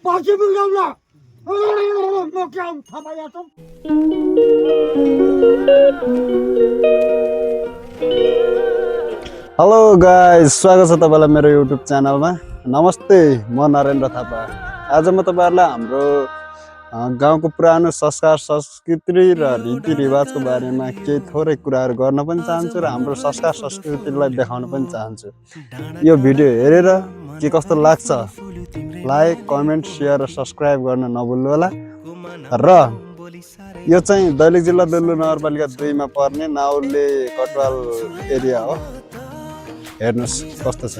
Party मिलाउला म क्या थाहा पाइया त हेलो गाइस, स्वागत छ तपाईलाई मेरो युट्युब च्यानलमा। नमस्ते, म नरेन्द्र थापा। आज म तपाईहरुलाई हाम्रो गाउँको पुरानो संस्कार संस्कृति र रीतिरिवाजको बारेमा केही थोरै कुराहरू गर्न पनि चाहन्छु र हाम्रो संस्कार संस्कृतिलाई देखाउन पनि चाहन्छु। यो भिडियो हेरेर के कस्तो लाग्छ लाइक, कमेन्ट, शेयर र सब्स्क्राइब गर्न नभुल्नु होला। र यो चाहिँ दैलेख जिल्ला दुल्लु नगरपालिका 2 मा पर्ने नाउले कटवाल एरिया हो। हेर्नुस् कस्तो छ।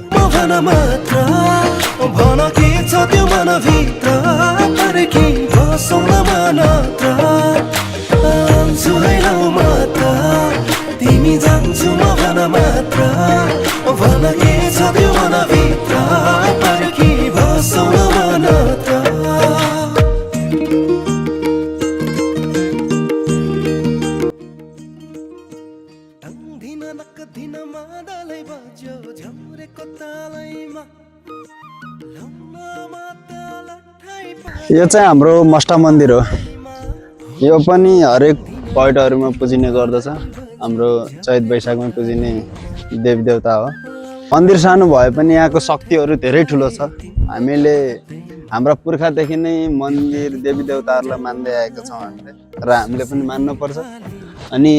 तिमी जान्छु म भन मात्र भन के छ त्यो मन भित्र पर्खी बसौँ न मात्र। यो चाहिँ हाम्रो मस्टा मन्दिर हो। यो पनि हरेक पर्यटकहरुमा पुजिने गर्दछ। हाम्रो चैत वैशाखमा पुजिने देवी देवता हो। मन्दिर सानो भए पनि यहाँको शक्तिहरू धेरै ठुलो छ। हामीले हाम्रा पुर्खादेखि नै मन्दिर देवी देवताहरूलाई मान्दै आएका छौँ हामीले, र हामीले पनि मान्नु पर्छ। अनि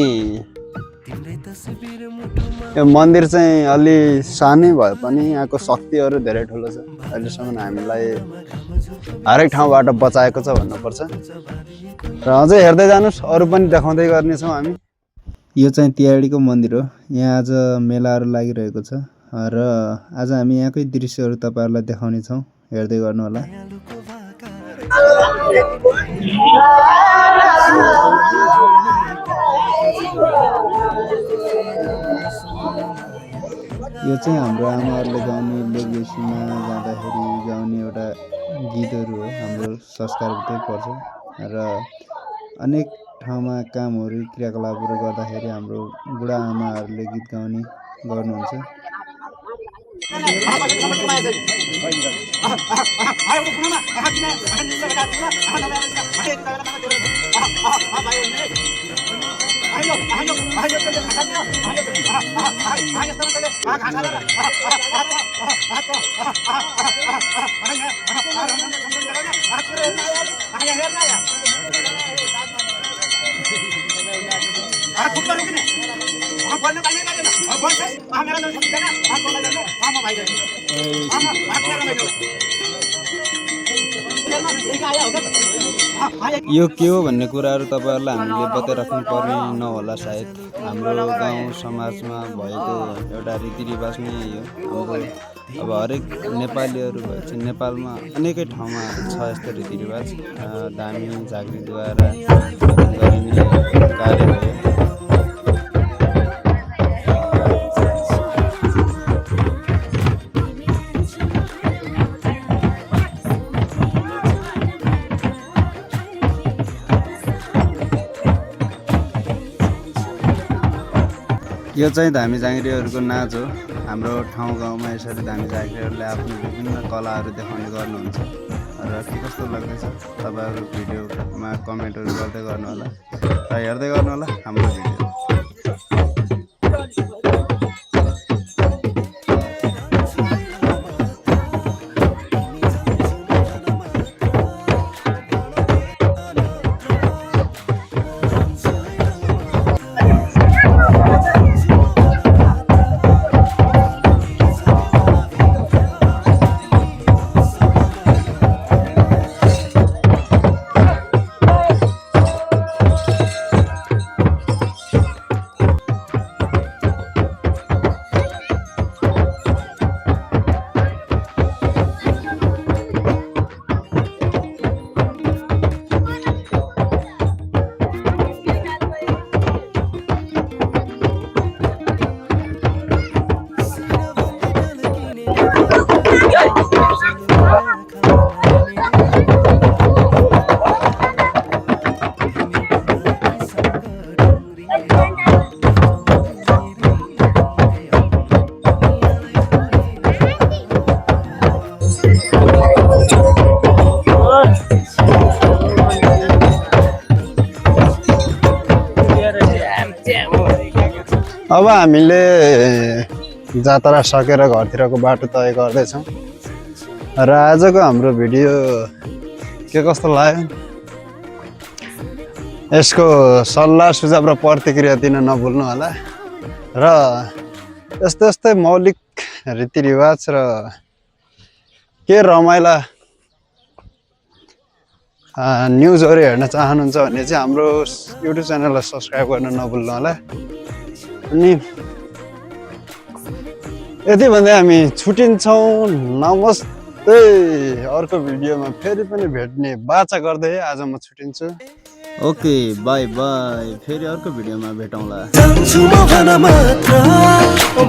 यो मन्दिर चाहिँ अलि सानै भए पनि यहाँको शक्तिहरू धेरै ठुलो छ। अहिलेसम्म हामीलाई हरेक ठाउँबाट बचाएको छ भन्नुपर्छ। र अझै हेर्दै जानुस्, अरू पनि देखाउँदै गर्नेछौँ हामी। यो चाहिँ तिहाडीको मन्दिर हो। यहाँ आज मेलाहरू लागिरहेको छ र आज हामी यहाँकै दृश्यहरू तपाईहरुलाई देखाउने छौँ। हेर्दै गर्नु होला। यो चाहिँ हाम्रो आमाहरूले गाउने लोकगीतमा जाँदाखेरि गाउने एउटा गीतहरू हो। हाम्रो संस्कारभित्रै पर्छ र अनेक ठाउँमा कामहरू क्रियाकलापहरू गर्दाखेरि हाम्रो बुढा आमाहरूले गीत गाउने गर्नुहुन्छ। यो के हो भन्ने कुराहरू तपाईहरुलाई हामीले बताइराख्नु पर्ने नहोला सायद। हाम्रो गाउँ समाजमा भएको एउटा रीतिरिवाज नै हो। हाम्रो अब हरेक नेपालीहरू भएपछि नेपालमा अनेकै ठाउँमा छ यस्तो रीतिरिवाज। धामी झाँक्रीद्वारा गरिने कार्य हो। यो चाहिँ धामी झाँक्रीहरूको नाच हो। हाम्रो ठाउँ गाउँमा यसरी धामी झाँक्रीहरूले आफ्नो विभिन्न कलाहरू देखाउने गर्नुहुन्छ। र के कस्तो लाग्दैछ तपाईहरु भिडियोमा कमेन्टहरू गर्दै गर्नु होला र हेर्दै गर्नु होला हाम्रो भिडियो। अब हामीले जात्रा सकेर घरतिरको बाटो तय गर्दैछौँ र आजको हाम्रो भिडियो के कस्तो लाग्यो यसको सल्लाह सुझाव र प्रतिक्रिया दिन नभुल्नु होला र यस्तै यस्तै मौलिक रीतिरिवाज र के रमाइला न्युजहरू हेर्न चाहनुहुन्छ भने चाहिँ हाम्रो युट्युब च्यानललाई सब्सक्राइब गर्न नभुल्नु होला अनि यति भन्दै हामी छुटिन्छौँ नमस्ते अर्को भिडियोमा फेरि पनि भेट्ने बाचा गर्दै आज म छुटिन्छु ओके बाई बाई फेरि अर्को भिडियोमा भेटौँला जान्छु म भन मात्र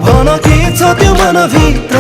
भन के छ त्यो मनभित्र